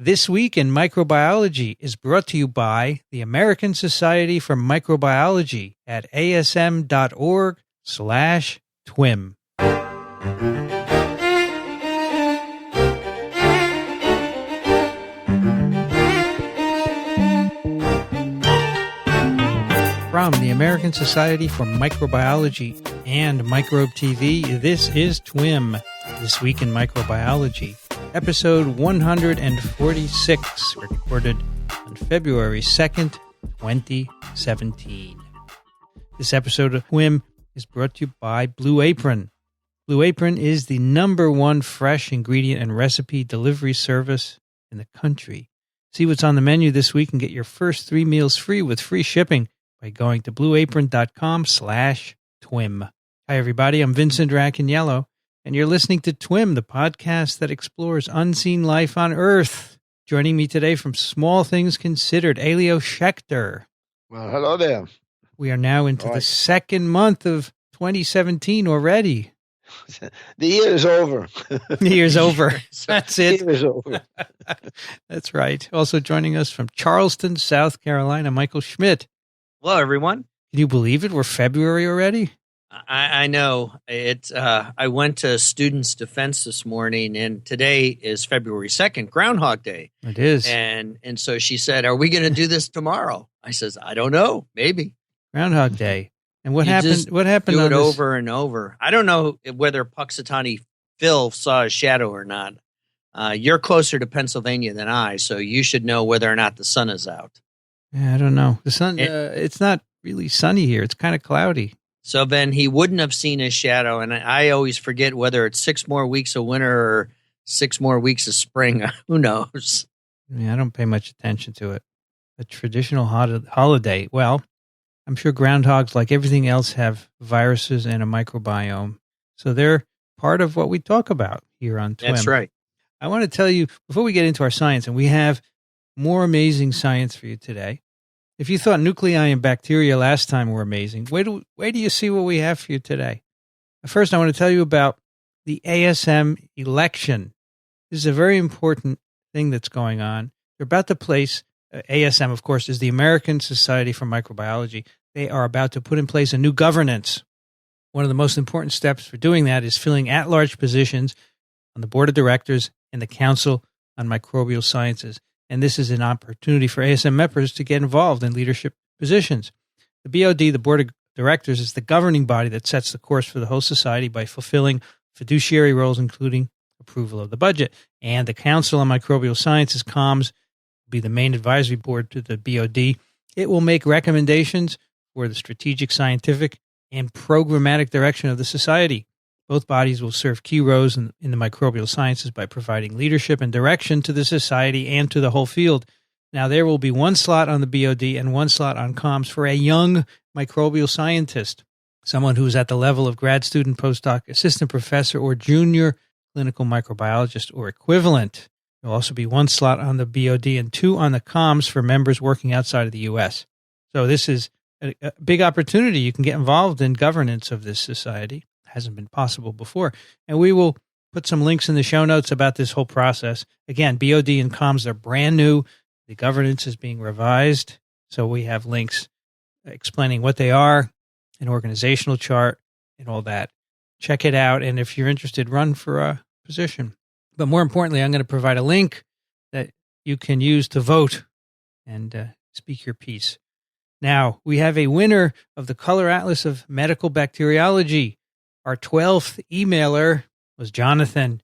This Week in Microbiology is brought to you by the American Society for Microbiology at asm.org/TWiM. From the American Society for Microbiology and Microbe TV, this is TWiM, This Week in Microbiology. Episode 146, recorded on February 2nd, 2017. This episode of TWiM is brought to you by Blue Apron. Blue Apron is the #1 fresh ingredient and recipe delivery service in the country. See what's on the menu this week and get your first 3 meals free with free shipping by going to blueapron.com/TWiM. Hi, everybody. I'm Vincent Racaniello. And you're listening to TWiM, the podcast that explores unseen life on Earth. Joining me today from Small Things Considered, Elio Schaechter. Well, hello there. We are now into the second month of 2017 already. The year is over. The year's over. That's it. The year is over. That's right. Also joining us from Charleston, South Carolina, Michael Schmidt. Hello, everyone. Can you believe it? We're February already? I know. I went to Students' Defense this morning, and today is February 2nd, Groundhog Day. It is. And so she said, "Are we going to do this tomorrow?" I says, "I don't know. Maybe." Groundhog Day. And what happened? What happened? Do on it this? over and over. I don't know whether Puxatawny Phil saw a shadow or not. You're closer to Pennsylvania than I, so you should know whether or not the sun is out. Yeah, I don't know. The sun. It's not really sunny here. It's kind of cloudy. So then he wouldn't have seen his shadow, and I always forget whether it's 6 more weeks of winter or 6 more weeks of spring. Who knows? Yeah, I don't pay much attention to it. A traditional holiday. Well, I'm sure groundhogs, like everything else, have viruses and a microbiome. So they're part of what we talk about here on TWiM. That's right. I want to tell you, before we get into our science, and we have more amazing science for you today. If you thought nuclei and bacteria last time were amazing, wait till you see what we have for you today. First, I want to tell you about the ASM Election. This is a very important thing that's going on. They're about to place, ASM, of course, is the American Society for Microbiology. They are about to put in place a new governance. One of the most important steps for doing that is filling at-large positions on the board of directors and the Council on Microbial Sciences. And this is an opportunity for ASM members to get involved in leadership positions. The BOD, the Board of Directors, is the governing body that sets the course for the whole society by fulfilling fiduciary roles, including approval of the budget. And the Council on Microbial Sciences, COMS, will be the main advisory board to the BOD. It will make recommendations for the strategic, scientific, and programmatic direction of the society. Both bodies will serve key roles in the microbial sciences by providing leadership and direction to the society and to the whole field. Now, there will be 1 slot on the BOD and 1 slot on COMS for a young microbial scientist, someone who is at the level of grad student, postdoc, assistant professor, or junior clinical microbiologist or equivalent. There will also be 1 slot on the BOD and 2 on the COMS for members working outside of the U.S. So this is a big opportunity. You can get involved in governance of this society. Hasn't been possible before. And we will put some links in the show notes about this whole process. Again, BOD and COMS are brand new. The governance is being revised. So we have links explaining what they are, an organizational chart, and all that. Check it out. And if you're interested, run for a position. But more importantly, I'm going to provide a link that you can use to vote and speak your piece. Now, we have a winner of the Color Atlas of Medical Bacteriology. Our 12th emailer was Jonathan,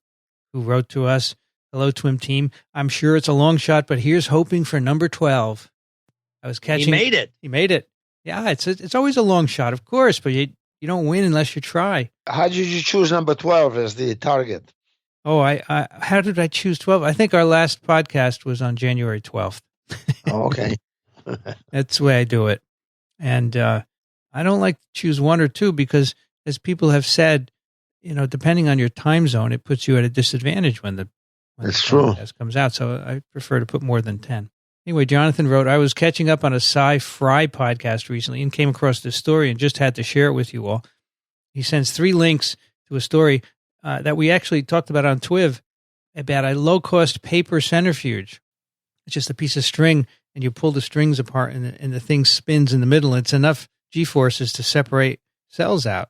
who wrote to us, "Hello, TWiM team. I'm sure it's a long shot, but here's hoping for number 12. I was catching. He made it. He made it. Yeah, it's always a long shot, of course, but you don't win unless you try. How did you choose number 12 as the target? Oh, how did I choose 12? I think our last podcast was on January 12th. Oh, okay. That's the way I do it. And I don't like to choose 1 or 2 because, as people have said, depending on your time zone, it puts you at a disadvantage when the podcast comes out. So I prefer to put more than 10. Anyway, Jonathan wrote, "I was catching up on a sci-fi podcast recently and came across this story and just had to share it with you all." He sends 3 links to a story that we actually talked about on TWiV about a low-cost paper centrifuge It's just a piece of string, and you pull the strings apart, and the thing spins in the middle. It's enough G-forces to separate cells out,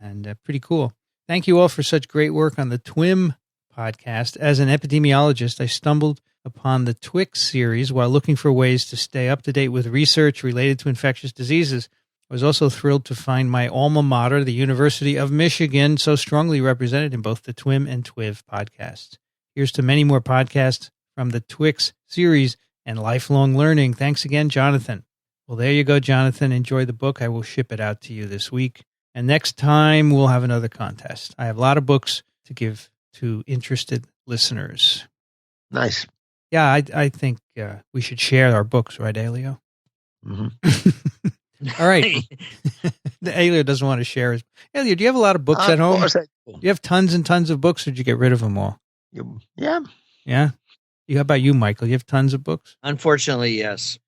and pretty cool. Thank you all for such great work on the TWiM podcast. As an epidemiologist, I stumbled upon the TWiC series while looking for ways to stay up to date with research related to infectious diseases. I was also thrilled to find my alma mater, the University of Michigan, so strongly represented in both the TWiM and TWiV podcasts. Here's to many more podcasts from the TWiC series and lifelong learning. Thanks again, Jonathan. Well, there you go, Jonathan. Enjoy the book. I will ship it out to you this week. And next time, we'll have another contest. I have a lot of books to give to interested listeners. Nice. Yeah, I think we should share our books, right, Elio? Mm-hmm. All right. The Elio doesn't want to share his. Elio, do you have a lot of books at home? Of course I do. Do you have tons and tons of books, or did you get rid of them all? Yeah. Yeah? How about you, Michael? You have tons of books? Unfortunately, yes.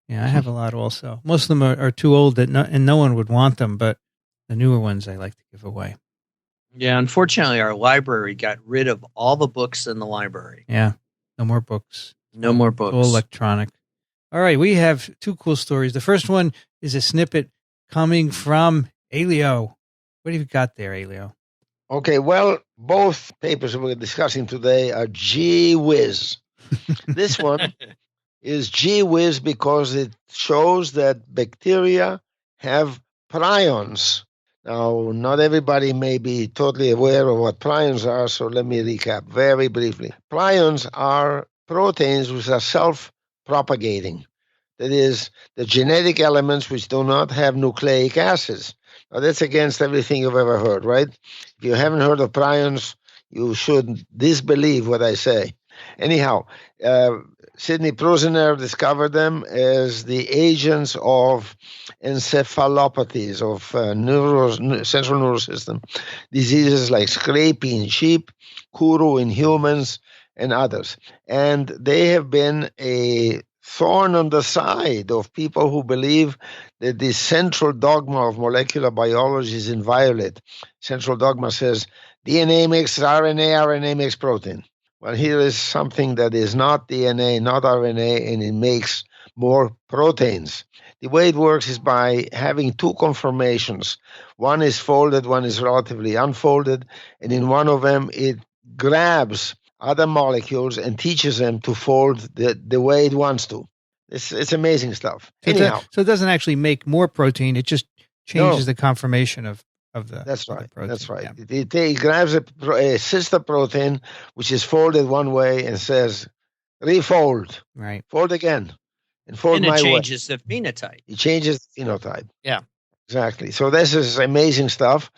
Yeah, I have a lot also. Most of them are too old and no one would want them, but the newer ones I like to give away. Yeah, unfortunately, our library got rid of all the books in the library. Yeah, no more books. No more books. All electronic. All right, we have two cool stories. The first one is a snippet coming from Elio. What have you got there, Elio? Okay, well, both papers we're discussing today are gee whiz. This one is gee whiz because it shows that bacteria have prions. Now, not everybody may be totally aware of what prions are, so let me recap very briefly. Prions are proteins which are self-propagating. That is, the genetic elements which do not have nucleic acids. Now, that's against everything you've ever heard, right? If you haven't heard of prions, you should disbelieve what I say. Anyhow, Sidney Prusiner discovered them as the agents of encephalopathies, of central nervous system diseases like scrapie in sheep, kuru in humans, and others. And they have been a thorn on the side of people who believe that the central dogma of molecular biology is inviolate. Central dogma says DNA makes RNA, RNA makes protein. Well, here is something that is not DNA, not RNA, and it makes more proteins. The way it works is by having two conformations. One is folded, one is relatively unfolded, and in one of them it grabs other molecules and teaches them to fold the way it wants to. It's amazing stuff. Anyhow. So it doesn't actually make more protein, it just changes the conformation of the That's right. protein. That's right. Yeah. It grabs a sister protein, which is folded one way, and says, refold. Right. Fold again. And fold And my it way. changes the phenotype. It changes the phenotype. Yeah. Exactly. So this is amazing stuff.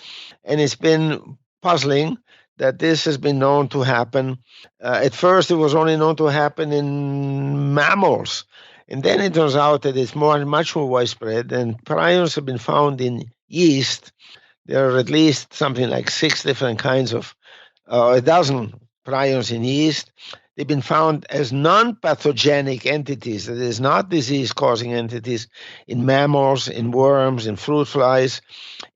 And it's been puzzling that this has been known to happen. At first, it was only known to happen in mammals. And then it turns out that it's much more widespread. And prions have been found in yeast. There are at least something like 6 different kinds of, a dozen prions in yeast. They've been found as non-pathogenic entities, that is, not disease-causing entities, in mammals, in worms, in fruit flies,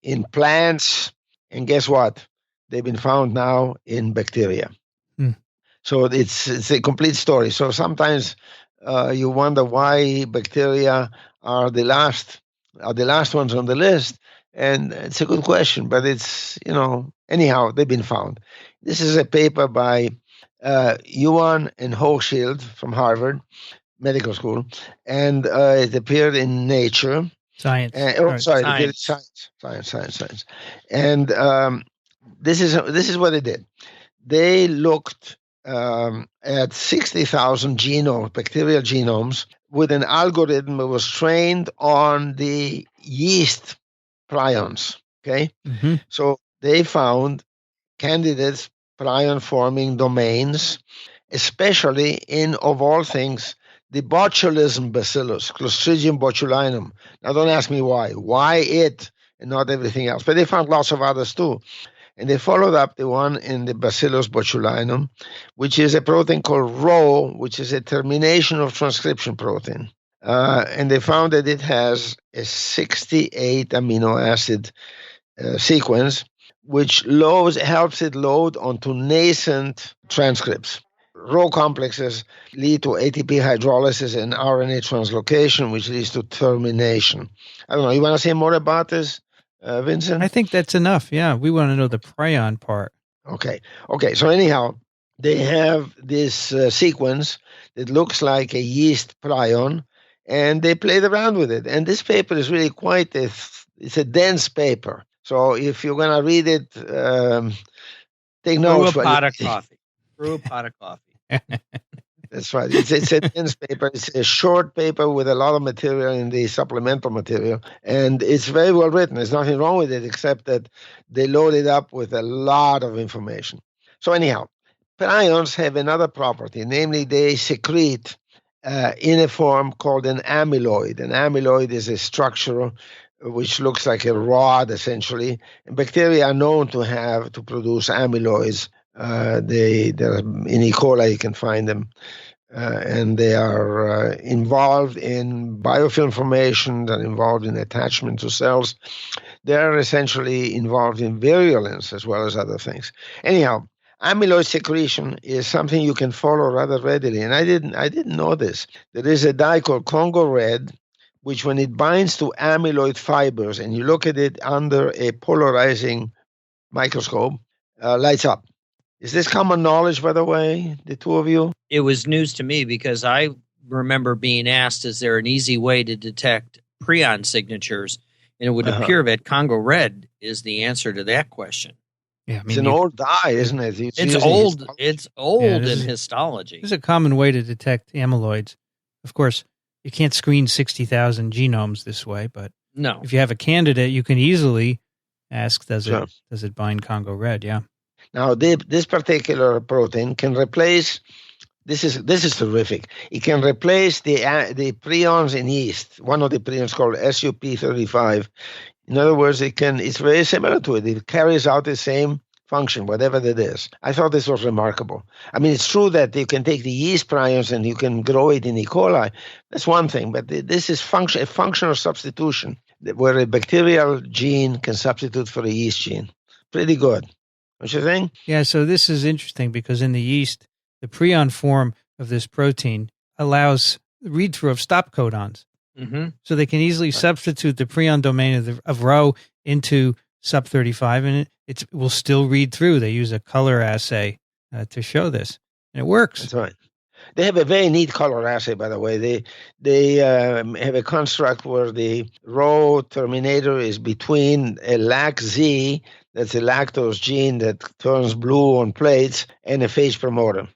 in plants, and guess what? They've been found now in bacteria. So it's a complete story. So sometimes you wonder why bacteria are the last ones on the list, and it's a good question. But it's anyhow they've been found. This is a paper by Yuan and Hochschild from Harvard Medical School, and it appeared in Nature. Science. Science. And this is what they did. They looked at 60,000 bacterial genomes, with an algorithm that was trained on the yeast prions. Okay, so they found candidates prion-forming domains, especially in, of all things, the botulism bacillus, Clostridium botulinum. Now, don't ask me why. Why it and not everything else? But they found lots of others too. And they followed up the one in the Bacillus botulinum, which is a protein called Rho, which is a termination of transcription protein. And they found that it has a 68 amino acid sequence, which helps it load onto nascent transcripts. Rho complexes lead to ATP hydrolysis and RNA translocation, which leads to termination. I don't know. You want to say more about this, Vincent? I think that's enough. Yeah, we want to know the prion part. Okay. So anyhow, they have this sequence that looks like a yeast prion, and they played around with it. And this paper is really it's a dense paper. So if you're going to read it, take notes. Brew a pot of coffee. That's right. It's a dense paper. It's a short paper with a lot of material in the supplemental material, and it's very well written. There's nothing wrong with it except that they load it up with a lot of information. So anyhow, prions have another property, namely they secrete in a form called an amyloid. An amyloid is a structure which looks like a rod, essentially. And bacteria are known to produce amyloids. They're in E. coli, you can find them. And they are involved in biofilm formation, they're involved in attachment to cells. They're essentially involved in virulence as well as other things. Anyhow, amyloid secretion is something you can follow rather readily. And I didn't know this. There is a dye called Congo red, which when it binds to amyloid fibers and you look at it under a polarizing microscope, lights up. Is this common knowledge, by the way, the two of you? It was news to me because I remember being asked, is there an easy way to detect prion signatures? And it would appear that Congo red is the answer to that question. Yeah, it's an old dye, isn't it? It's old. It's old in histology. This is a common way to detect amyloids. Of course, you can't screen 60,000 genomes this way, but no. If you have a candidate, you can easily ask, does it bind Congo red? Yeah. Now, this particular protein can replace. This is terrific. It can replace the prions in yeast. One of the prions called SUP35. In other words, it's very similar to it. It carries out the same function, whatever that is. I thought this was remarkable. I mean, it's true that you can take the yeast prions and you can grow it in E. coli. That's one thing, but this is a functional substitution where a bacterial gene can substitute for a yeast gene. Pretty good. What you think? Yeah, so this is interesting because in the yeast, the prion form of this protein allows read-through of stop codons. Mm-hmm. So they can easily substitute the prion domain of Rho into sub-35, and it will still read through. They use a color assay to show this, and it works. That's right. They have a very neat color assay, by the way. They have a construct where the Rho terminator is between a LAC-Z, that's a lactose gene that turns blue on plates, and a phage promoter.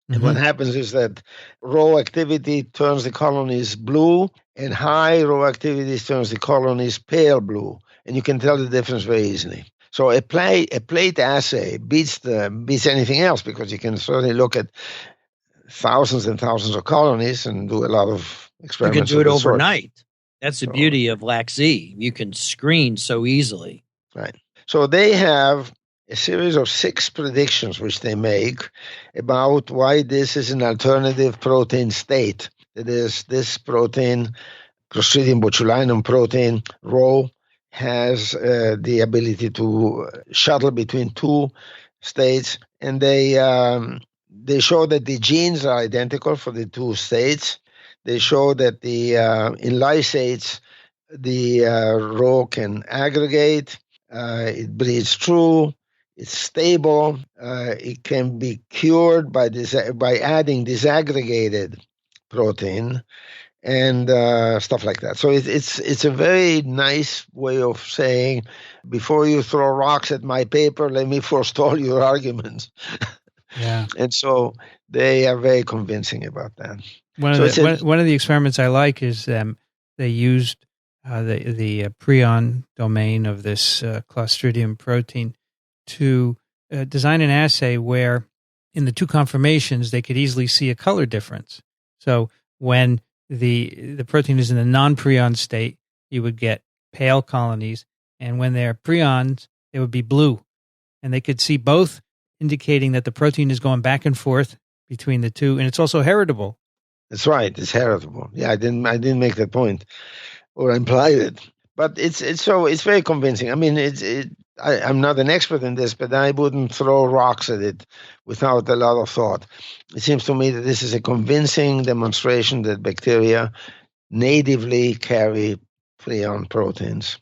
And what happens is that Rho activity turns the colonies blue, and high Rho activity turns the colonies pale blue. And you can tell the difference very easily. So a plate assay beats anything else because you can certainly look at thousands and thousands of colonies and do a lot of experiments. You can do it overnight. That's the beauty of LAC-Z. You can screen so easily. Right. So they have a series of 6 predictions which they make about why this is an alternative protein state. That is, this protein, Clostridium botulinum protein, Rho, has the ability to shuttle between 2 states, and they show that the genes are identical for the 2 states. They show that in lysates, the Rho can aggregate, it breeds through, it's stable, it can be cured by adding disaggregated protein, and stuff like that. So it's a very nice way of saying, before you throw rocks at my paper, let me forestall your arguments. Yeah. And so they are very convincing about that. One of the experiments I like is they used the prion domain of this Clostridium protein to design an assay where in the 2 conformations they could easily see a color difference. So when the protein is in the non-prion state, you would get pale colonies, and when they're prions, they would be blue. And they could see both, indicating that the protein is going back and forth between the 2, and it's also heritable. That's right, it's heritable. Yeah, I didn't make that point or implied it, but it's very convincing. I mean, I'm not an expert in this, but I wouldn't throw rocks at it without a lot of thought. It seems to me that this is a convincing demonstration that bacteria natively carry prion proteins.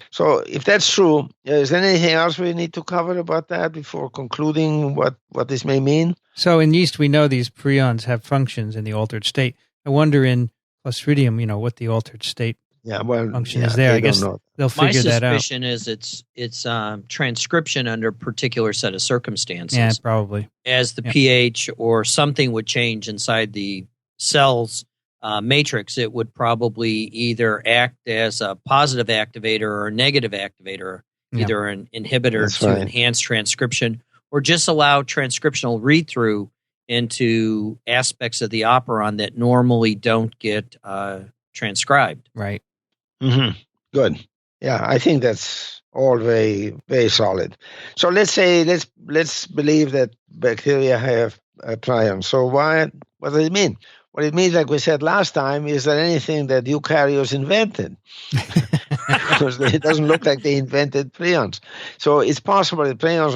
So if that's true, is there anything else we need to cover about that before concluding what this may mean? So in yeast, we know these prions have functions in the altered state. I wonder in Clostridium, what the altered state function is there. I guess they'll figure that out. My suspicion is it's transcription under a particular set of circumstances. Yeah, probably. As the pH or something would change inside the cell's matrix, it would probably either act as a positive activator or a negative activator, either an inhibitor to enhance transcription or just allow transcriptional read-through into aspects of the operon that normally don't get transcribed. Right. Mm-hmm. Good. Yeah, I think that's all very, very solid. So let's believe that bacteria have prions. So what does it mean? What it means, like we said last time, is that anything that eukaryotes invented, because it doesn't look like they invented prions. So it's possible that prions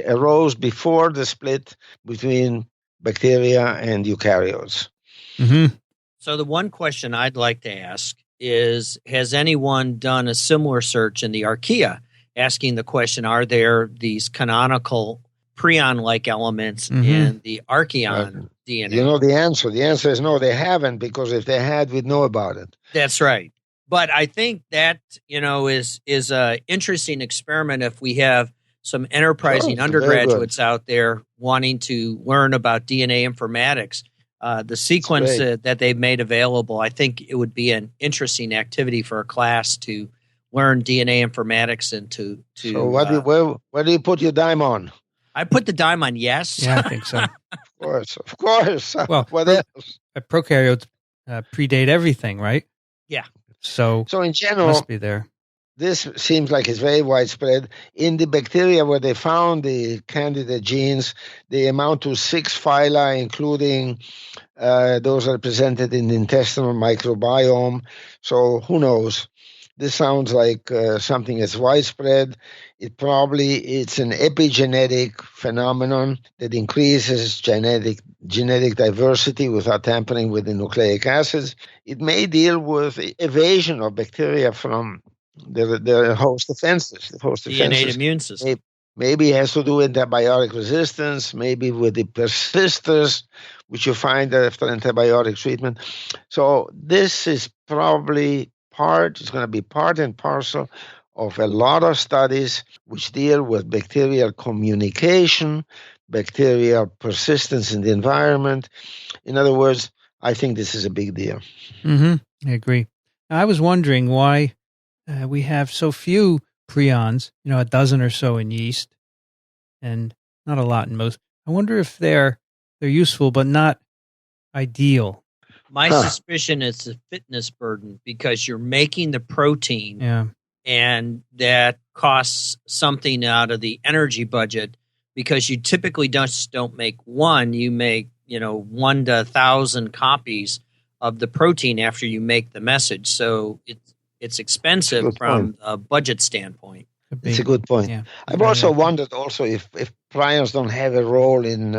arose before the split between bacteria and eukaryotes. Mm-hmm. So the one question I'd like to ask is, has anyone done a similar search in the archaea, asking the question, are there these canonical prion-like elements in the archeon DNA? You know the answer. The answer is no, they haven't, because if they had, we'd know about it. That's right. But I think that, is a interesting experiment if we have some enterprising undergraduates out there wanting to learn about DNA informatics. The sequence that they've made available, I think it would be an interesting activity for a class to learn DNA informatics and to. So where do you put your dime on? I put the dime on yes. Yeah, I think so. Of course. Well, what else? Prokaryotes predate everything, right? Yeah. So in general, must be there. This seems like it's very widespread. In the bacteria where they found the candidate genes, they amount to 6 phyla, including those represented in the intestinal microbiome. So who knows? This sounds like something that's widespread. It's an epigenetic phenomenon that increases genetic diversity without tampering with the nucleic acids. It may deal with evasion of bacteria from the host defenses. The innate immune system. Maybe it has to do with antibiotic resistance, maybe with the persisters, which you find after antibiotic treatment. So this is probably it's going to be part and parcel of a lot of studies which deal with bacterial communication, bacterial persistence in the environment. In other words, I think this is a big deal. I agree. I was wondering why we have so few prions, a dozen or so in yeast, and not a lot in most. I wonder if they're useful but not ideal. My suspicion is the fitness burden, because you're making the protein and that costs something out of the energy budget, because you typically don't make one. You make, 1 to 1,000 copies of the protein after you make the message. So it's expensive from a budget standpoint. It's a good point. Yeah. I've also wondered if prions don't have a role in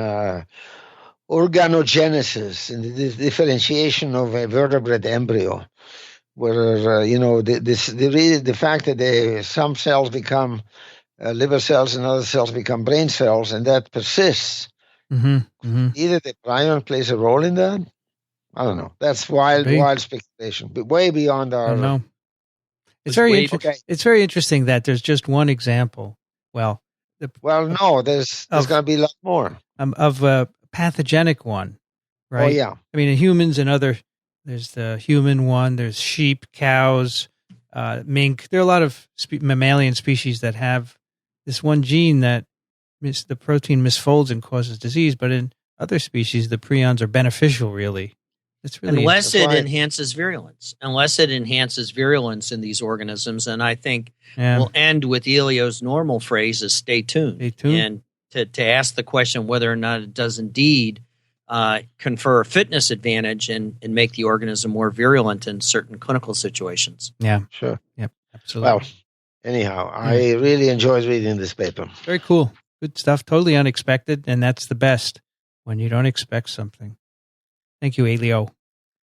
organogenesis, in the differentiation of a vertebrate embryo, where the fact that some cells become liver cells and other cells become brain cells, and that persists. Either the prion plays a role in that. I don't know. That's wild speculation, but way beyond our. I don't know. It's very interesting that there's just one example. Well, there's going to be a lot more of a pathogenic one, right? Oh yeah. I mean, in humans and there's the human one. There's sheep, cows, mink. There are a lot of mammalian species that have this one gene that the protein misfolds and causes disease. But in other species, the prions are beneficial. Really. Unless it enhances virulence in these organisms. And I think we'll end with Elio's normal phrase is stay tuned. Stay tuned. And to ask the question whether or not it does indeed confer a fitness advantage and make the organism more virulent in certain clinical situations. Yeah. Sure. Yep. Absolutely. Well, anyhow, I really enjoyed reading this paper. Very cool. Good stuff. Totally unexpected. And that's the best when you don't expect something. Thank you, Elio.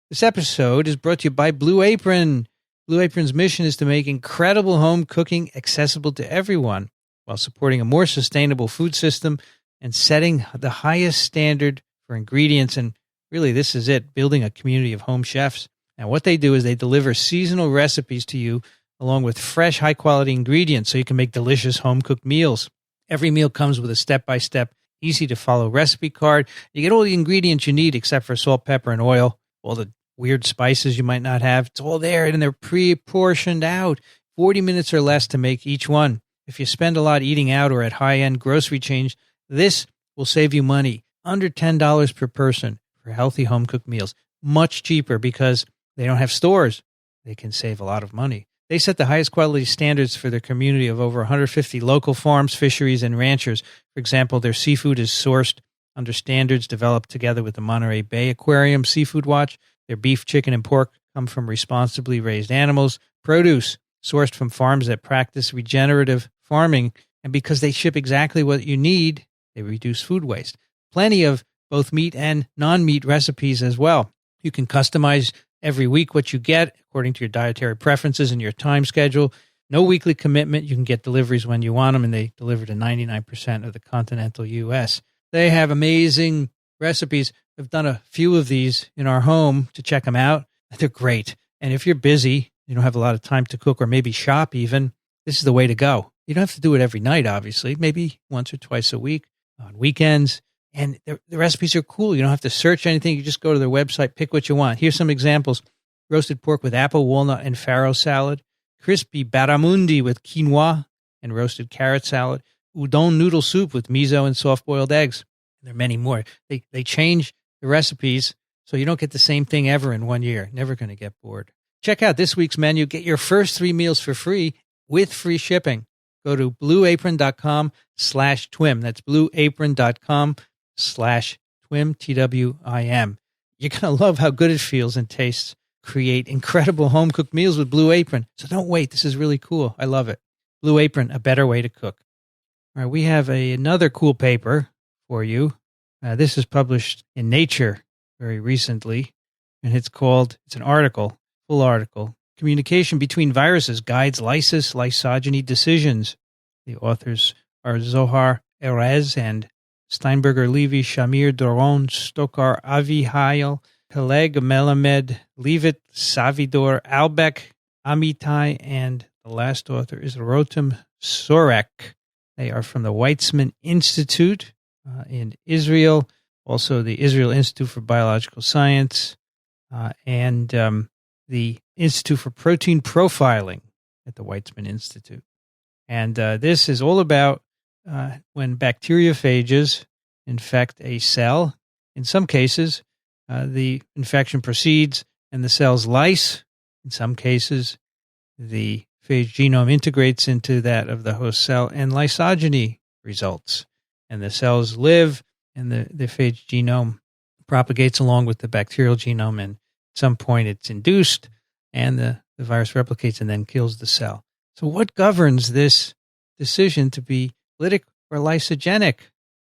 This episode is brought to you by Blue Apron. Blue Apron's mission is to make incredible home cooking accessible to everyone while supporting a more sustainable food system and setting the highest standard for ingredients. And really, this is it, building a community of home chefs. Now, what they do is they deliver seasonal recipes to you along with fresh, high-quality ingredients so you can make delicious home-cooked meals. Every meal comes with a step-by-step, easy-to-follow recipe card. You get all the ingredients you need except for salt, pepper, and oil, all the weird spices you might not have. It's all there, and they're pre-portioned out. 40 minutes or less to make each one. If you spend a lot eating out or at high-end grocery chains, this will save you money, under $10 per person for healthy home-cooked meals. Much cheaper because they don't have stores. They can save a lot of money. They set the highest quality standards for their community of over 150 local farms, fisheries, and ranchers. For example, their seafood is sourced under standards developed together with the Monterey Bay Aquarium Seafood Watch. Their beef, chicken, and pork come from responsibly raised animals. Produce sourced from farms that practice regenerative farming. And because they ship exactly what you need, they reduce food waste. Plenty of both meat and non-meat recipes as well. You can customize every week what you get according to your dietary preferences and your time schedule. No weekly commitment. You can get deliveries when you want them, and they deliver to 99% of the continental U.S. They have amazing recipes. I've done a few of these in our home to check them out. They're great. And if you're busy, you don't have a lot of time to cook or maybe shop even, this is the way to go. You don't have to do it every night, obviously, maybe once or twice a week on weekends. And the recipes are cool. You don't have to search anything. You just go to their website, pick what you want. Here's some examples. Roasted pork with apple, walnut, and farro salad. Crispy barramundi with quinoa and roasted carrot salad. Udon noodle soup with miso and soft-boiled eggs. And there are many more. They change the recipes so you don't get the same thing ever in 1 year. Never going to get bored. Check out this week's menu. Get your first 3 meals for free with free shipping. Go to blueapron.com/TWiM. That's blueapron.com/TWiM, TWIM. You're going to love how good it feels and tastes. Create incredible home-cooked meals with Blue Apron. So don't wait. This is really cool. I love it. Blue Apron, a better way to cook. All right, we have another cool paper for you. This is published in Nature very recently, and it's an article, full article, Communication Between Viruses Guides Lysis Lysogeny Decisions. The authors are Zohar Erez and Steinberger, Levy, Shamir, Doron, Stokar, Avihail, Peleg, Melamed, Levitt, Savidor, Albeck, Amitai, and the last author is Rotem Sorek. They are from the Weizmann Institute in Israel, also the Israel Institute for Biological Science, and the Institute for Protein Profiling at the Weizmann Institute. And this is all about when bacteriophages infect a cell. In some cases, the infection proceeds and the cells lyse. In some cases, the phage genome integrates into that of the host cell and lysogeny results. And the cells live and the phage genome propagates along with the bacterial genome. And at some point it's induced and the virus replicates and then kills the cell. So what governs this decision to be lytic or lysogenic?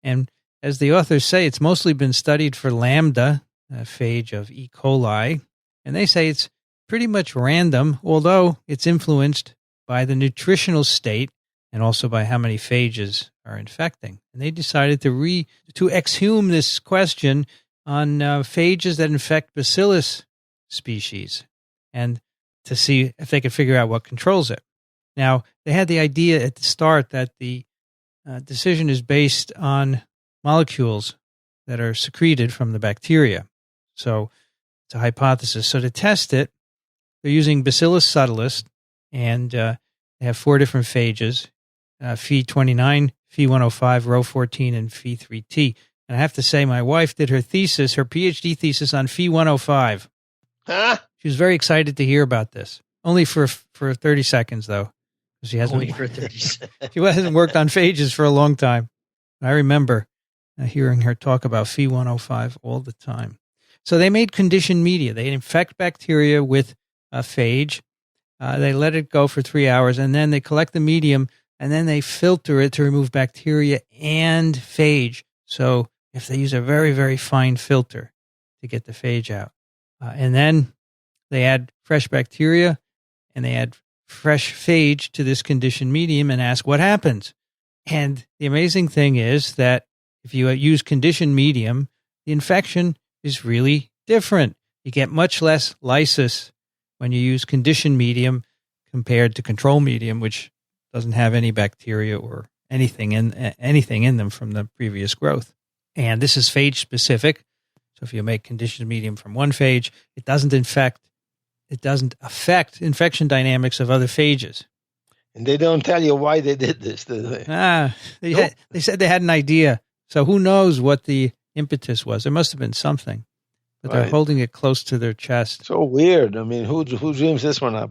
And as the authors say, it's mostly been studied for lambda, a phage of E. coli. And they say it's pretty much random, although it's influenced by the nutritional state and also by how many phages are infecting. And they decided to exhume this question on phages that infect Bacillus species and to see if they could figure out what controls it. Now, they had the idea at the start that the decision is based on molecules that are secreted from the bacteria. So it's a hypothesis. So to test it, they're using Bacillus subtilis, and they have 4 different phages, Phe29, Phe105, Rho14, and Phe3T. And I have to say, my wife did her PhD thesis on Phe105. Huh? She was very excited to hear about this. Only for 30 seconds, though. She hasn't, Only for 30 seconds. She hasn't worked on phages for a long time. I remember hearing her talk about Phe105 all the time. So they made conditioned media. They infect bacteria with a phage. They let it go for 3 hours, and then they collect the medium, and then they filter it to remove bacteria and phage. So if they use a very, very fine filter to get the phage out. And then they add fresh bacteria, and they add fresh phage to this conditioned medium and ask what happens. And the amazing thing is that if you use conditioned medium, the infection is really different. You get much less lysis when you use conditioned medium compared to control medium, which doesn't have any bacteria or anything in them from the previous growth. And this is phage specific. So if you make conditioned medium from one phage, it doesn't affect infection dynamics of other phages. And they don't tell you why they did this, do they? They said they had an idea. So who knows what the impetus was? There must have been something. But they're holding it close to their chest. So weird. I mean, who dreams this one up?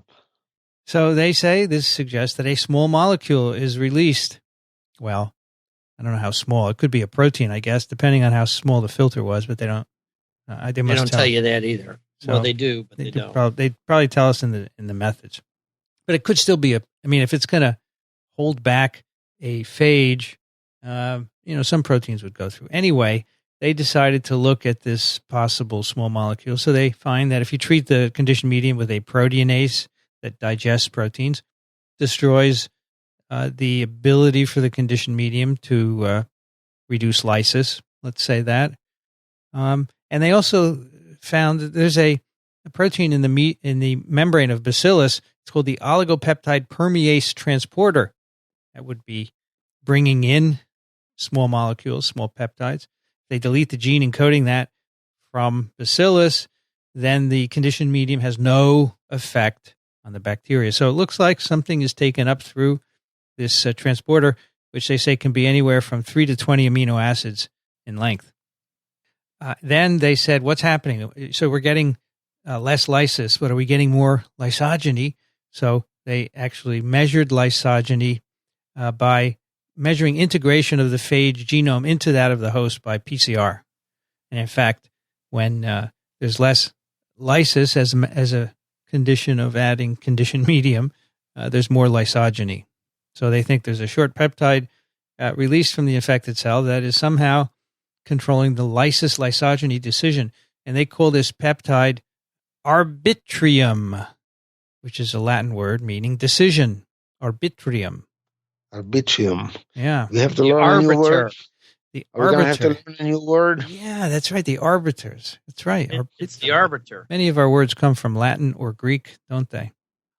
So they say this suggests that a small molecule is released. Well, I don't know how small. It could be a protein, I guess, depending on how small the filter was, but they don't. They don't tell you that either. So well, they do, but they don't. They'd probably tell us in the methods. But it could still be if it's going to hold back a phage, some proteins would go through. Anyway, they decided to look at this possible small molecule. So they find that if you treat the conditioned medium with a proteinase that digests proteins, destroys the ability for the conditioned medium to reduce lysis, let's say that. And they also found that there's a protein in the membrane of bacillus. It's called the oligopeptide permease transporter. That would be bringing in small molecules, small peptides. They delete the gene encoding that from bacillus, then the conditioned medium has no effect on the bacteria. So it looks like something is taken up through this transporter, which they say can be anywhere from 3 to 20 amino acids in length. Then they said, what's happening? So we're getting less lysis, but are we getting more lysogeny? So they actually measured lysogeny by measuring integration of the phage genome into that of the host by PCR. And in fact, when there's less lysis as a condition of adding conditioned medium, there's more lysogeny. So they think there's a short peptide released from the infected cell that is somehow controlling the lysis-lysogeny decision. And they call this peptide arbitrium, which is a Latin word meaning decision. Arbitrium. Arbitrium. Yeah. We have to learn a new word. The We're going to have to learn a new word. Yeah, that's right. The arbiters. That's right. It's the arbiter. Many of our words come from Latin or Greek, don't they?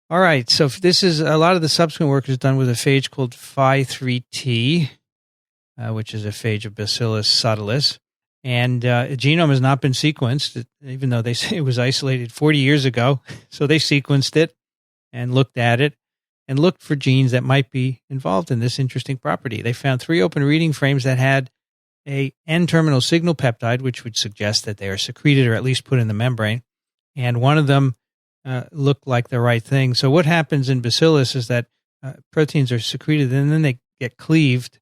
All right. So this is a lot of the subsequent work is done with a phage called Phi3T, which is a phage of Bacillus subtilis. And a genome has not been sequenced, even though they say it was isolated 40 years ago. So they sequenced it and looked at it and looked for genes that might be involved in this interesting property. They found 3 open reading frames that had a N-terminal signal peptide, which would suggest that they are secreted or at least put in the membrane. And one of them looked like the right thing. So what happens in Bacillus is that proteins are secreted and then they get cleaved.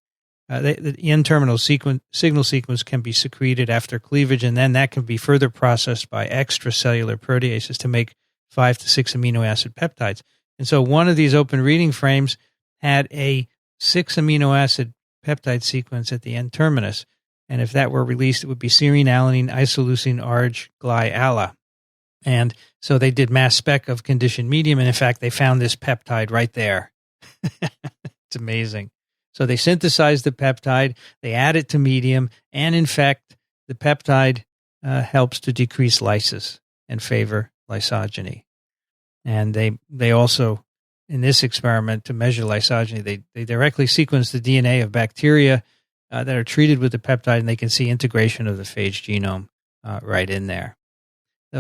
The N-terminal signal sequence can be secreted after cleavage, and then that can be further processed by extracellular proteases to make 5 to 6 amino acid peptides. And so one of these open reading frames had a 6 amino acid peptide sequence at the N-terminus. And if that were released, it would be serine, alanine, isoleucine, arg, gly, ala. And so they did mass spec of conditioned medium, and in fact, they found this peptide right there. It's amazing. So they synthesized the peptide, they add it to medium, and in fact, the peptide helps to decrease lysis and favor lysogeny. And they also, in this experiment to measure lysogeny, they directly sequenced the DNA of bacteria that are treated with the peptide, and they can see integration of the phage genome right in there.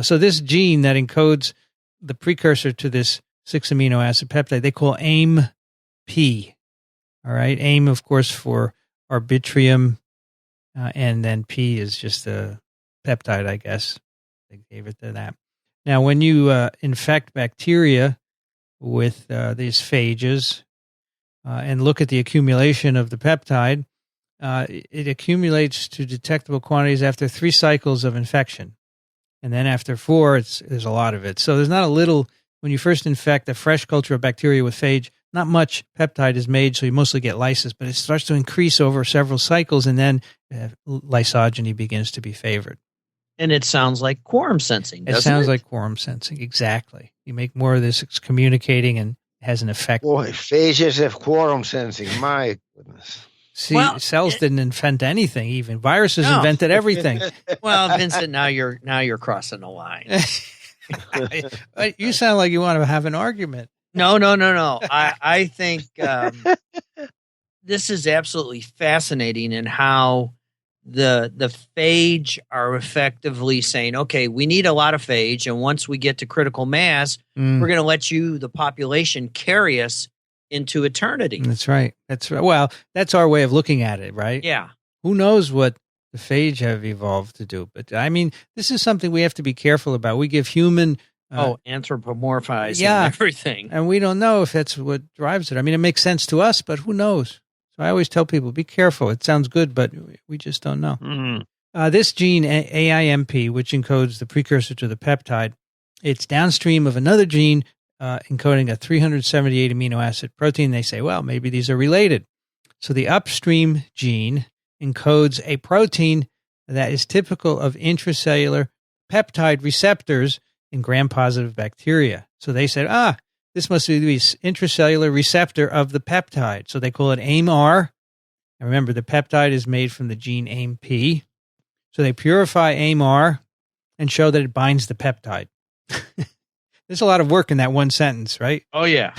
So this gene that encodes the precursor to this 6 amino acid peptide, they call AIM-P. All right, AIM, of course, for arbitrium, and then P is just a peptide, I guess. They gave it to that. Now, when you infect bacteria with these phages and look at the accumulation of the peptide, it accumulates to detectable quantities after 3 cycles of infection. And then after 4, there's a lot of it. So there's not a little when you first infect a fresh culture of bacteria with phage, not much peptide is made, so you mostly get lysis, but it starts to increase over several cycles, and then lysogeny begins to be favored. And it sounds like quorum sensing, doesn't it? It sounds like quorum sensing, exactly. You make more of this, it's communicating and has an effect. Boy, phages have quorum sensing. My goodness. See, cells didn't invent anything. Even viruses invented everything. Well, Vincent, now you're crossing the line. You sound like you want to have an argument. No. I think this is absolutely fascinating in how the phage are effectively saying, okay, we need a lot of phage, and once we get to critical mass, we're going to let you, the population, carry us into eternity. That's right. Well, that's our way of looking at it, right? Yeah. Who knows what the phage have evolved to do? But I mean, this is something we have to be careful about. We give human anthropomorphizing everything. And we don't know if that's what drives it. I mean, it makes sense to us, but who knows? So I always tell people, be careful. It sounds good, but we just don't know. Mm-hmm. This gene, AIMP, which encodes the precursor to the peptide, it's downstream of another gene encoding a 378 amino acid protein. They say, well, maybe these are related. So the upstream gene encodes a protein that is typical of intracellular peptide receptors in gram-positive bacteria. So they said, this must be the intracellular receptor of the peptide. So they call it AIMR. And remember, the peptide is made from the gene AIMP. So they purify AIMR and show that it binds the peptide. There's a lot of work in that one sentence, right? Oh, yeah.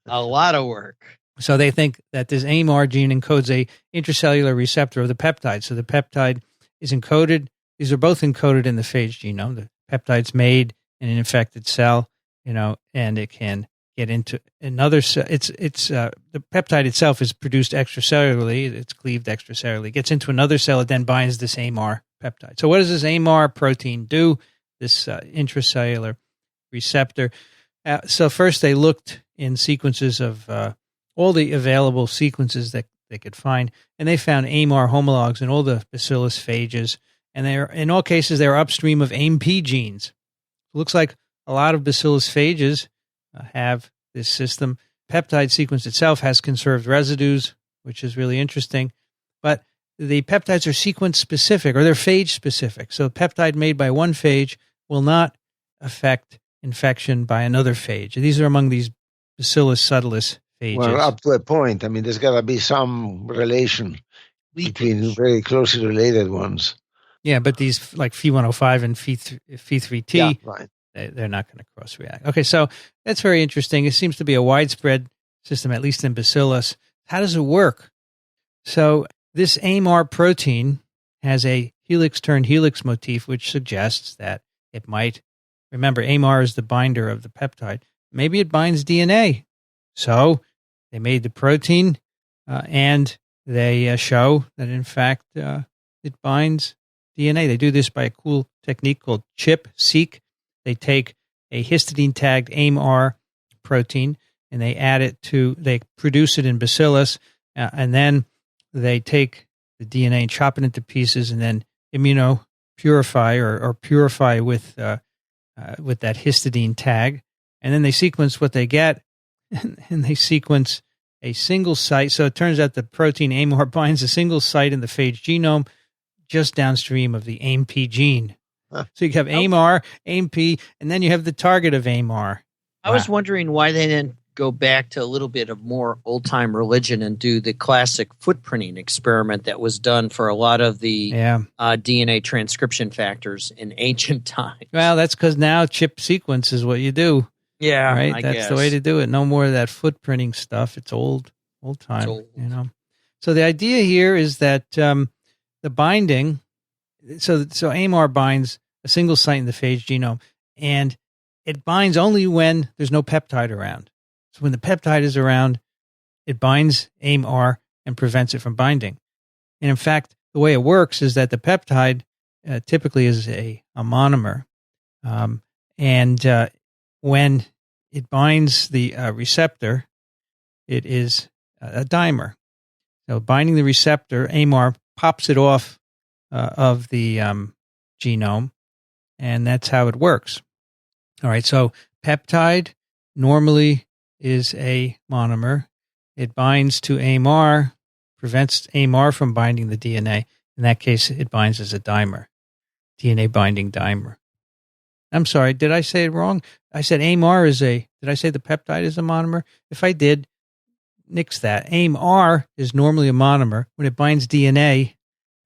A lot of work. So they think that this AIMR gene encodes a intracellular receptor of the peptide. So the peptide is encoded. These are both encoded in the phage genome. The peptide's made in an infected cell, and it can get into another cell. The peptide itself is produced extracellularly. It's cleaved extracellularly. It gets into another cell. It then binds this AIMR peptide. So what does this AIMR protein do? This intracellular receptor. So first they looked in sequences of all the available sequences that they could find, and they found AIMR homologs in all the bacillus phages, and in all cases they're upstream of AIMP genes. It looks like a lot of bacillus phages have this system. Peptide sequence itself has conserved residues, which is really interesting, but the peptides are sequence specific, or they're phage specific. So a peptide made by one phage will not affect infection by another phage. These are among these bacillus subtilis phages. Well, up to a point. I mean, there's got to be some relation between very closely related ones. Yeah, but these like Phe105 and Phe3T, right. They're not going to cross-react. Okay, so that's very interesting. It seems to be a widespread system, at least in bacillus. How does it work? So this AIMR protein has a helix-turn-helix motif, which suggests that it might, remember, AIMR is the binder of the peptide. Maybe it binds DNA. So they made the protein, and they show that, in fact, it binds DNA. They do this by a cool technique called ChIP-seq. They take a histidine-tagged AIMR protein, and they produce it in bacillus, and then they take the DNA and chop it into pieces, and then immunopurify or purify with that histidine tag, and then they sequence what they get, and they sequence a single site. So it turns out the protein AIMR binds a single site in the phage genome just downstream of the AIMP gene. Huh. So you have AIMR, AIMP, and then you have the target of AIMR. I was wondering why they didn't go back to a little bit of more old-time religion and do the classic footprinting experiment that was done for a lot of the DNA transcription factors in ancient times. Well, that's because now chip sequence is what you do. Yeah, right. That's the way to do it. No more of that footprinting stuff. It's old time. It's old. So the idea here is that the binding. So AIMR binds a single site in the phage genome, and it binds only when there's no peptide around. So when the peptide is around, it binds AIMR and prevents it from binding. And in fact, the way it works is that the peptide typically is a monomer, and when it binds the receptor, it is a dimer. So binding the receptor, AIMR pops it off of the genome, and that's how it works. All right, so peptide normally is a monomer. It binds to AMR, prevents AMR from binding the DNA. In that case, it binds as a dimer, DNA binding dimer. I'm sorry, did I say it wrong? I said AMR did I say the peptide is a monomer? If I did, nix that. AMR is normally a monomer. When it binds DNA,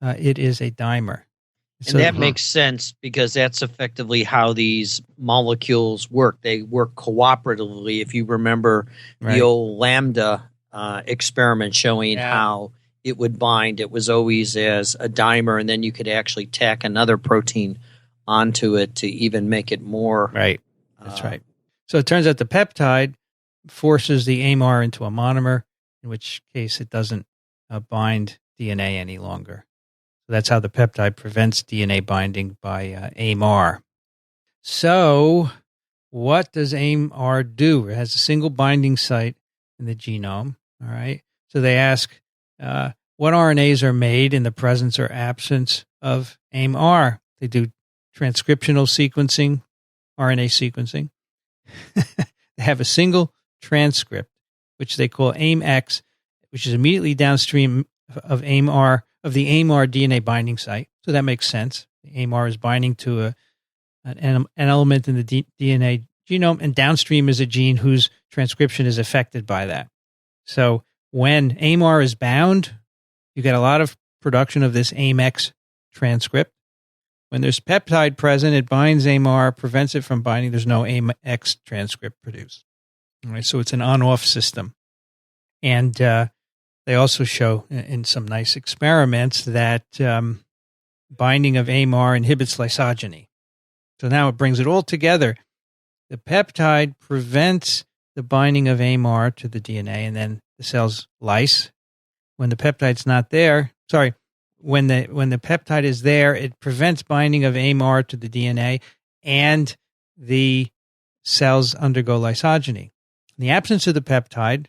it is a dimer. And that makes sense because that's effectively how these molecules work. They work cooperatively. If you remember the old lambda experiment showing how it would bind, it was always as a dimer, and then you could actually tack another protein onto it to even make it more. Right. That's right. So it turns out the peptide forces the AMR into a monomer, in which case it doesn't bind DNA any longer. So that's how the peptide prevents DNA binding by AMR. So what does AMR do? It has a single binding site in the genome. All right. So they ask what RNAs are made in the presence or absence of AMR. They do transcriptional sequencing, RNA sequencing. They have a single transcript, which they call AIMX, which is immediately downstream of AMR, of the AMR DNA binding site. So that makes sense. The AMR is binding to an element in the DNA genome, and downstream is a gene whose transcription is affected by that. So when AMR is bound, you get a lot of production of this AIMX transcript. When there's peptide present, it binds AMR, prevents it from binding. There's no AIMX transcript produced. All right, so it's an on-off system. And they also show in some nice experiments that binding of AMR inhibits lysogeny. So now it brings it all together. The peptide prevents the binding of AMR to the DNA, and then the cells lyse. When the peptide's not there, when the peptide is there, it prevents binding of AMR to the DNA, and the cells undergo lysogeny. In the absence of the peptide,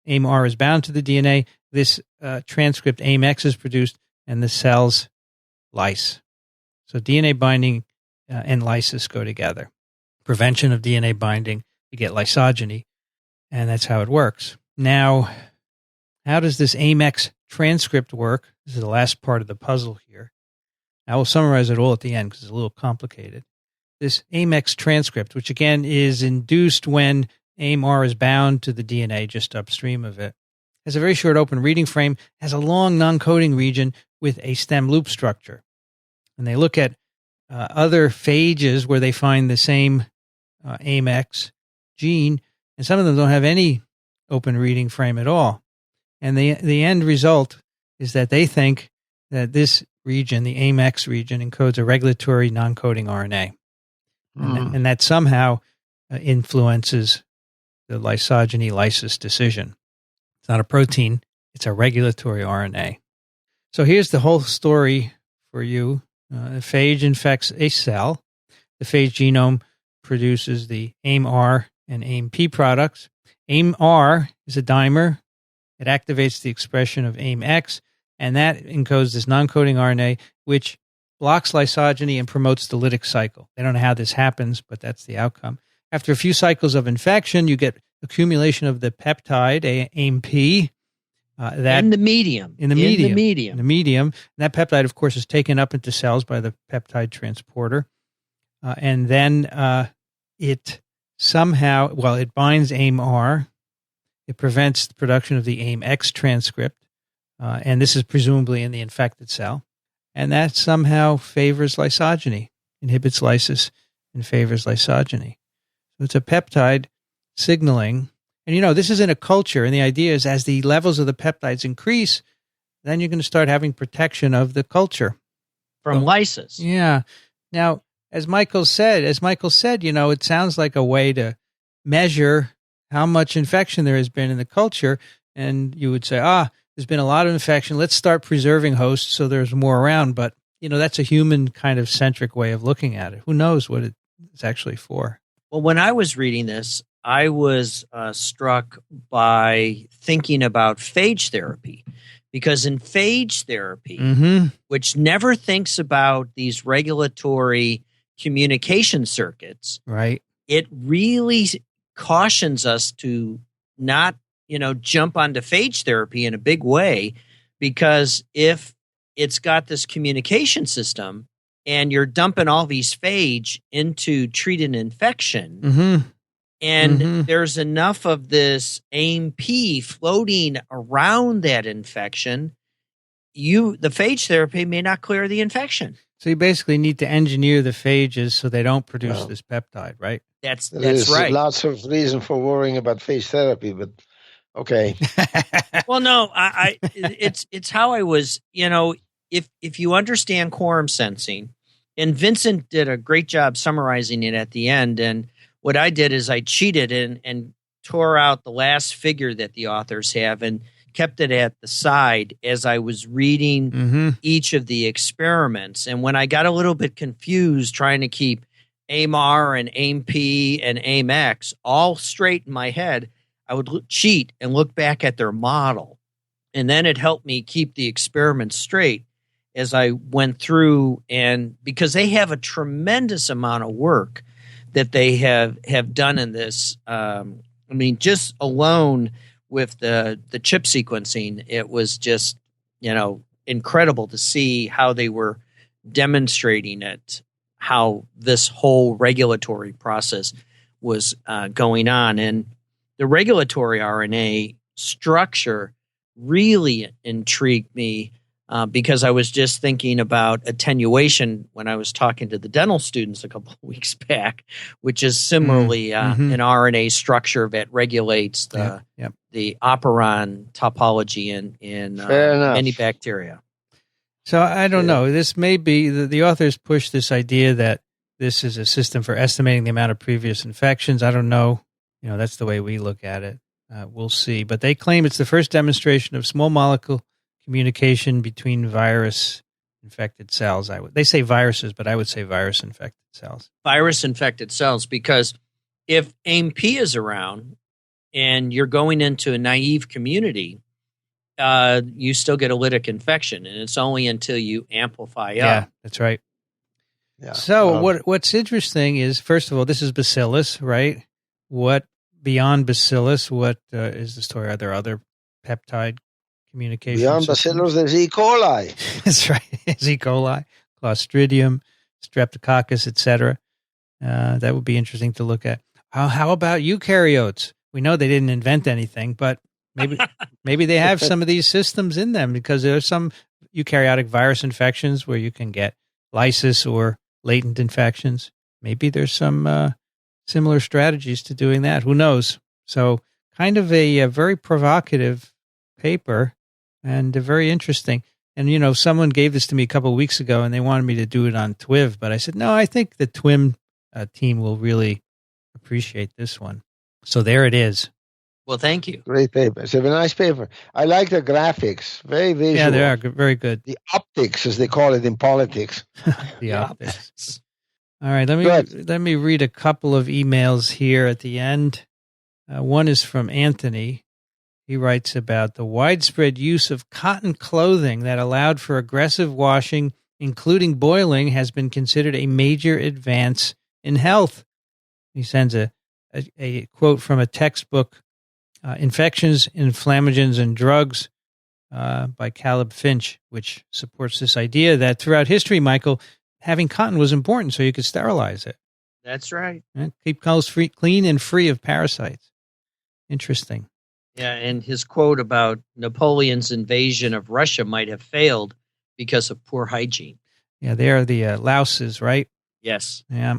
AMR is bound to the DNA. This transcript AIMX is produced, and the cells lyse. So DNA binding and lysis go together. Prevention of DNA binding, you get lysogeny, and that's how it works. Now, how does this AIMX transcript work? This is the last part of the puzzle here. I will summarize it all at the end because it's a little complicated. This AIMX transcript, which again is induced when AMR is bound to the DNA just upstream of it, has a very short open reading frame, has a long non-coding region with a stem loop structure. And they look at other phages where they find the same AIMX gene, and some of them don't have any open reading frame at all. And the end result is that they think that this region, the AIMX region, encodes a regulatory non-coding RNA. And that somehow influences the lysogeny lysis decision. It's not a protein, it's a regulatory RNA. So here's the whole story for you. The phage infects a cell. The phage genome produces the AIMR and AIMP products. AIMR is a dimer. It activates the expression of AIMX, and that encodes this non-coding RNA, which blocks lysogeny and promotes the lytic cycle. They don't know how this happens, but that's the outcome. After a few cycles of infection, you get accumulation of the peptide, AIMP. In the medium. In the medium. And that peptide, of course, is taken up into cells by the peptide transporter. And then it somehow, it binds AIMR. It prevents the production of the AIMX transcript. And this is presumably in the infected cell. And that somehow favors lysogeny, inhibits lysis and favors lysogeny. So it's a peptide signaling. And, this is in a culture, and the idea is as the levels of the peptides increase, then you're going to start having protection of the culture. From lysis. Yeah. Now, as Michael said, it sounds like a way to measure how much infection there has been in the culture. And you would say, there's been a lot of infection. Let's start preserving hosts so there's more around. But, that's a human kind of centric way of looking at it. Who knows what it's actually for? Well, when I was reading this, I was struck by thinking about phage therapy, because in phage therapy, which never thinks about these regulatory communication circuits, right? it really cautions us to not, jump onto phage therapy in a big way, because if it's got this communication system and you're dumping all these phage into treat an infection, and there's enough of this AMP floating around that infection, the phage therapy may not clear the infection. So you basically need to engineer the phages so they don't produce this peptide, right? That's There's right. Lots of reason for worrying about phage therapy, but okay. Well, no, it's how I was, if you understand quorum sensing, and Vincent did a great job summarizing it at the end. And what I did is I cheated and tore out the last figure that the authors have and kept it at the side as I was reading each of the experiments. And when I got a little bit confused trying to keep AMR and AMP and AMX all straight in my head, I would cheat and look back at their model. And then it helped me keep the experiments straight as I went through, and because they have a tremendous amount of work that they have done in this. Just alone with the chip sequencing, it was just, incredible to see how they were demonstrating it, how this whole regulatory process was going on. And the regulatory RNA structure really intrigued me because I was just thinking about attenuation when I was talking to the dental students a couple of weeks back, which is similarly an RNA structure that regulates the Apron topology in many bacteria. So I don't know. This may be the authors push this idea that this is a system for estimating the amount of previous infections. I don't know. That's the way we look at it. We'll see. But they claim it's the first demonstration of small molecule communication between virus-infected cells. They say viruses, but I would say virus-infected cells. Virus-infected cells, because if AMP is around and you're going into a naive community, you still get a lytic infection, and it's only until you amplify up. Yeah, that's right. Yeah. So what's interesting is, first of all, this is bacillus, right? What beyond bacillus? What is the story? Are there other peptide communication beyond systems? bacillus? There's E. coli. That's right. There's E. coli, Clostridium, Streptococcus, etc. That would be interesting to look at. How about eukaryotes? We know they didn't invent anything, but maybe they have some of these systems in them, because there are some eukaryotic virus infections where you can get lysis or latent infections. Maybe there's some similar strategies to doing that. Who knows? So kind of a very provocative paper and very interesting. And, someone gave this to me a couple of weeks ago and they wanted me to do it on TWiM, but I said, no, I think the TWiM team will really appreciate this one. So there it is. Well, thank you. Great paper. It's a very nice paper. I like the graphics. Very visual. Yeah, they are very good. The optics, as they call it in politics. The optics. All right, let me read a couple of emails here at the end. One is from Anthony. He writes about the widespread use of cotton clothing that allowed for aggressive washing, including boiling, has been considered a major advance in health. He sends a quote from a textbook, Infections, Inflammagens, and Drugs by Caleb Finch, which supports this idea that throughout history, Michael, having cotton was important so you could sterilize it. That's right. And keep clothes clean and free of parasites. Interesting. Yeah, and his quote about Napoleon's invasion of Russia might have failed because of poor hygiene. Yeah, they are the louses, right? Yes. Yeah.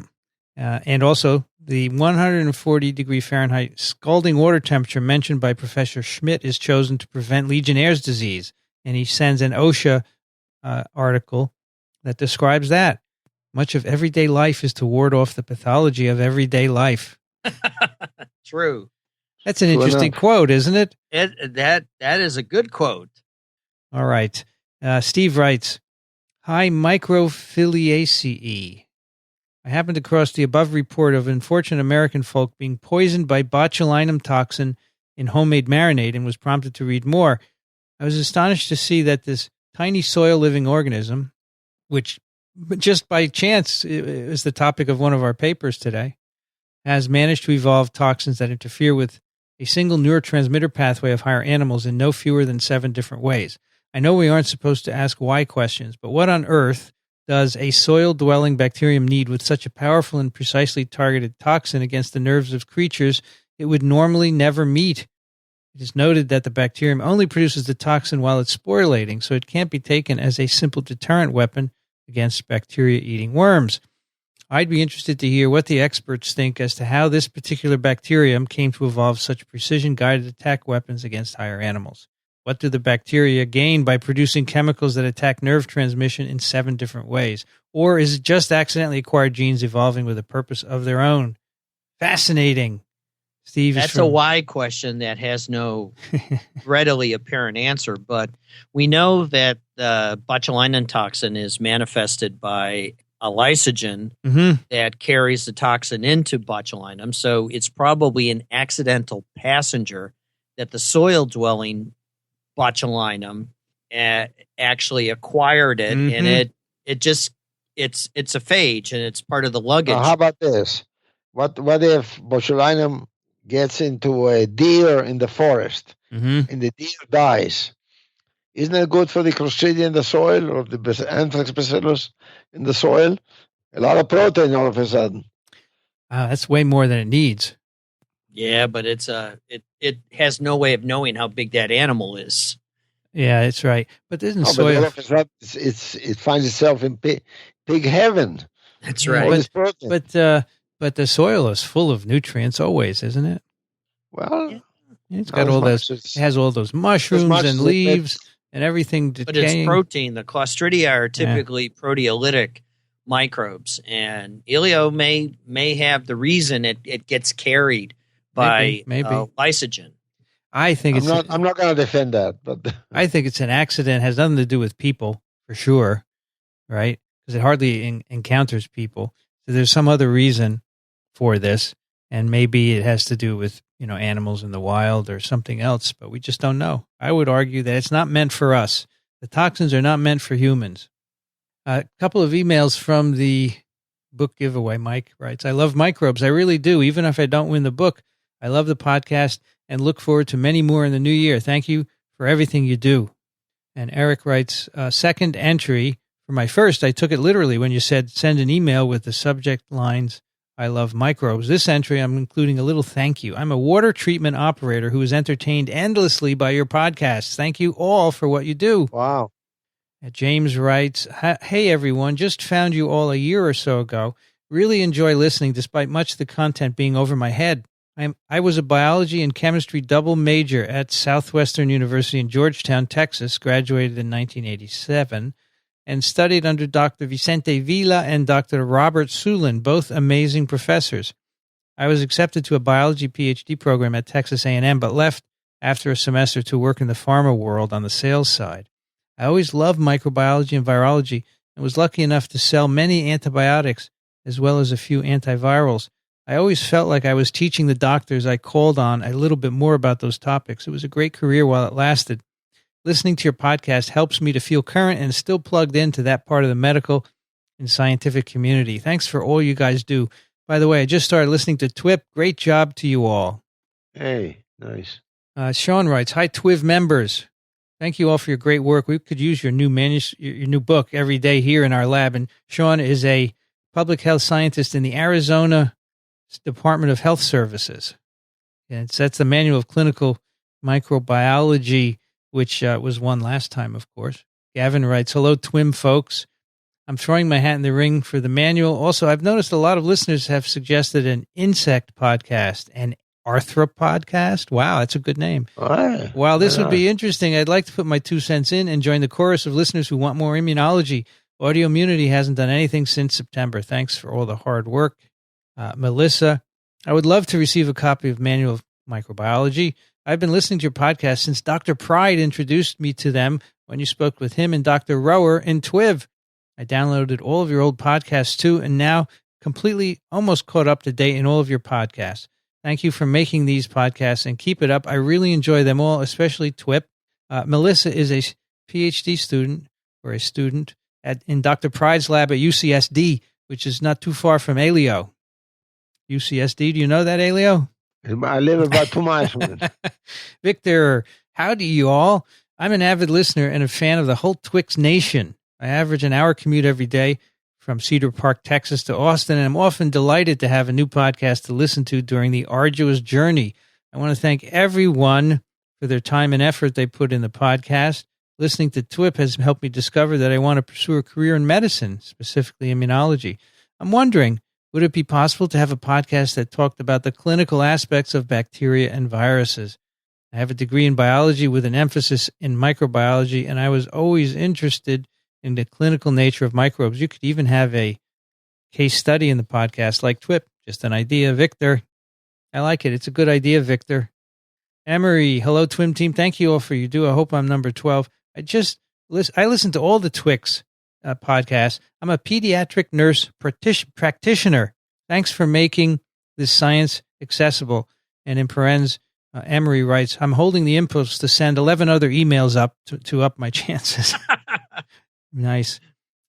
And also the 140 degree Fahrenheit scalding water temperature mentioned by Professor Schmidt is chosen to prevent Legionnaire's disease. And he sends an OSHA article that describes that. Much of everyday life is to ward off the pathology of everyday life. True. That's an interesting quote, isn't it? That is a good quote. All right. Steve writes, Hi, microphiliaceae. I happened across the above report of unfortunate American folk being poisoned by botulinum toxin in homemade marinade and was prompted to read more. I was astonished to see that this tiny soil-living organism, which just by chance is the topic of one of our papers today, has managed to evolve toxins that interfere with a single neurotransmitter pathway of higher animals in no fewer than 7 different ways. I know we aren't supposed to ask why questions, but what on earth does a soil-dwelling bacterium need with such a powerful and precisely targeted toxin against the nerves of creatures it would normally never meet? It is noted that the bacterium only produces the toxin while it's sporulating, so it can't be taken as a simple deterrent weapon against bacteria-eating worms. I'd be interested to hear what the experts think as to how this particular bacterium came to evolve such precision-guided attack weapons against higher animals. What do the bacteria gain by producing chemicals that attack nerve transmission in 7 different ways? Or is it just accidentally acquired genes evolving with a purpose of their own? Fascinating. Steve, that's a why question that has no readily apparent answer, but we know that the botulinum toxin is manifested by a lysogen that carries the toxin into botulinum, so it's probably an accidental passenger that the soil-dwelling botulinum actually acquired it, and it's a phage, and it's part of the luggage. How about this? What if botulinum gets into a deer in the forest and the deer dies? Isn't it good for the Clostridium in the soil or the anthrax bacillus in the soil? A lot of protein all of a sudden. That's way more than it needs. Yeah, but it has no way of knowing how big that animal is. Yeah, that's right. But isn't soil? But it finds itself in pig heaven. That's right. But the soil is full of nutrients always, isn't it? Well, it's got all those. It has all those mushrooms and leaves and everything decaying. But it's protein. The Clostridia are typically proteolytic microbes, and Elio may have the reason it gets carried by lysogen. I think I'm not going to defend that, but I think it's an accident. It has nothing to do with people for sure, right? Because it hardly encounters people. So there's some other reason for this, and maybe it has to do with animals in the wild or something else, but we just don't know. I would argue that it's not meant for us. The toxins are not meant for humans. A couple of emails from the book giveaway. Mike writes, I love microbes. I really do. Even if I don't win the book, I love the podcast and look forward to many more in the new year. Thank you for everything you do. And Eric writes, second entry for my first, I took it literally when you said send an email with the subject lines, I love microbes. This entry, I'm including a little thank you. I'm a water treatment operator who is entertained endlessly by your podcasts. Thank you all for what you do. Wow. James writes, hey, everyone, just found you all a year or so ago. Really enjoy listening despite much of the content being over my head. I was a biology and chemistry double major at Southwestern University in Georgetown, Texas, graduated in 1987, and studied under Dr. Vicente Villa and Dr. Robert Sulin, both amazing professors. I was accepted to a biology PhD program at Texas A&M, but left after a semester to work in the pharma world on the sales side. I always loved microbiology and virology and was lucky enough to sell many antibiotics as well as a few antivirals. I always felt like I was teaching the doctors I called on a little bit more about those topics. It was a great career while it lasted. Listening to your podcast helps me to feel current and still plugged into that part of the medical and scientific community. Thanks for all you guys do. By the way, I just started listening to TWiM. Great job to you all. Hey, nice. Sean writes, hi, TWiM members. Thank you all for your great work. We could use your new book every day here in our lab. And Sean is a public health scientist in the Arizona Department of Health Services. And that's the Manual of Clinical Microbiology, which was won last time, of course. Gavin writes, hello, TWiM folks. I'm throwing my hat in the ring for the manual. Also, I've noticed a lot of listeners have suggested an insect podcast, an arthropodcast. Wow, that's a good name. While this would be interesting, I'd like to put my 2 cents in and join the chorus of listeners who want more immunology. Audiomunity hasn't done anything since September. Thanks for all the hard work. Melissa, I would love to receive a copy of Manual of Microbiology. I've been listening to your podcast since Dr. Pride introduced me to them when you spoke with him and Dr. Rower in TWiM. I downloaded all of your old podcasts too, and now completely almost caught up to date in all of your podcasts. Thank you for making these podcasts and keep it up. I really enjoy them all, especially TWiM. Melissa is a PhD student in Dr. Pride's lab at UCSD, which is not too far from Elio. UCSD. Do you know that, Elio? I live about 2 miles from it. Victor, howdy you all. I'm an avid listener and a fan of the whole Twix Nation. I average an hour commute every day from Cedar Park, Texas to Austin, and I'm often delighted to have a new podcast to listen to during the arduous journey. I want to thank everyone for their time and effort they put in the podcast. Listening to TWiM has helped me discover that I want to pursue a career in medicine, specifically immunology. I'm wondering, would it be possible to have a podcast that talked about the clinical aspects of bacteria and viruses? I have a degree in biology with an emphasis in microbiology, and I was always interested in the clinical nature of microbes. You could even have a case study in the podcast like TWiM. Just an idea, Victor. I like it. It's a good idea, Victor. Emery, hello, TWiM team. Thank you all for your do. I hope I'm number 12. I listen to all the Twix podcasts. I'm a pediatric nurse practitioner. Thanks for making this science accessible. And in parens, Emery writes, I'm holding the impulse to send 11 other emails up to up my chances. Nice.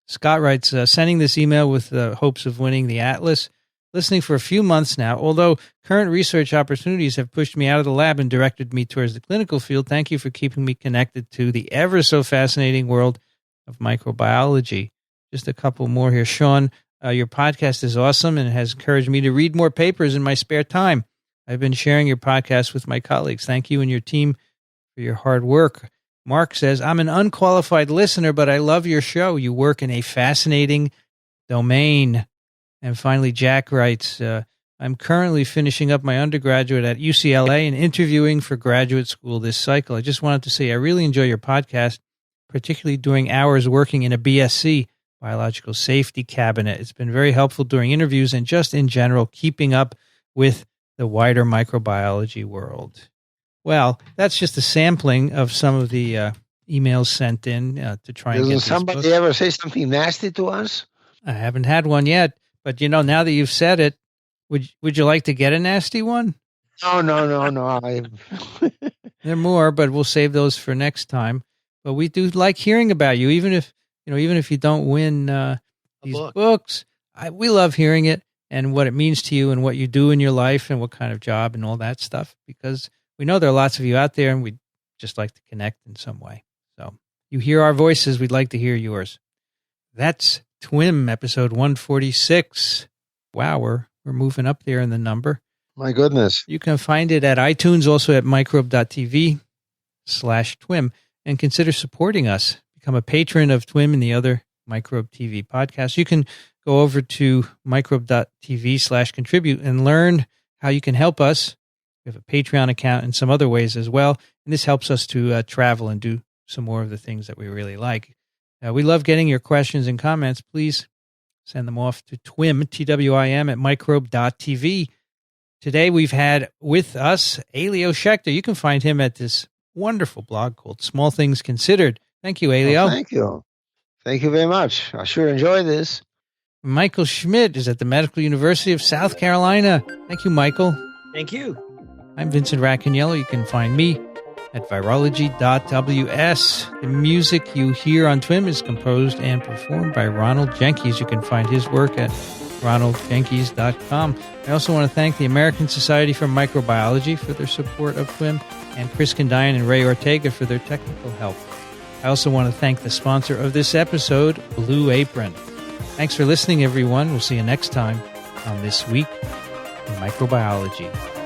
Scott writes, sending this email with the hopes of winning the Atlas. Listening for a few months now, although current research opportunities have pushed me out of the lab and directed me towards the clinical field. Thank you for keeping me connected to the ever so fascinating world of microbiology. Just a couple more here. Sean, your podcast is awesome and it has encouraged me to read more papers in my spare time. I've been sharing your podcast with my colleagues. Thank you and your team for your hard work. Mark says, I'm an unqualified listener, but I love your show. You work in a fascinating domain. And finally, Jack writes, I'm currently finishing up my undergraduate at UCLA and interviewing for graduate school this cycle. I just wanted to say I really enjoy your podcast, particularly during hours working in a BSc, biological safety cabinet. It's been very helpful during interviews and just in general, keeping up with the wider microbiology world. Well, that's just a sampling of some of the emails sent in to try and get Doesn't somebody ever say something nasty to us? I haven't had one yet, but now that you've said it, would you like to get a nasty one? No. There are more, but we'll save those for next time. But we do like hearing about you, even if you don't win these books. We love hearing it and what it means to you and what you do in your life and what kind of job and all that stuff, because we know there are lots of you out there and we'd just like to connect in some way. So you hear our voices, we'd like to hear yours. That's TWiM episode 146. Wow, we're moving up there in the number. My goodness. You can find it at iTunes, also at microbe.tv/TWiM, and consider supporting us. Become a patron of TWiM and the other Microbe TV podcasts. You can go over to microbe.tv/contribute and learn how you can help us. We have a Patreon account and some other ways as well. And this helps us to travel and do some more of the things that we really like. We love getting your questions and comments. Please send them off to TWiM, TWIM, at microbe.tv. Today we've had with us Elio Schaechter. You can find him at this wonderful blog called Small Things Considered. Thank you, Elio. Oh, thank you. Thank you very much. I sure enjoyed this. Michael Schmidt is at the Medical University of South Carolina. Thank you, Michael. Thank you. I'm Vincent Racaniello. You can find me at virology.ws. The music you hear on TWiM is composed and performed by Ronald Jenkins. You can find his work at ronaldjenkins.com. I also want to thank the American Society for Microbiology for their support of TWiM and Chris Condian and Ray Ortega for their technical help. I also want to thank the sponsor of this episode, Blue Apron. Thanks for listening, everyone. We'll see you next time on This Week in Microbiology.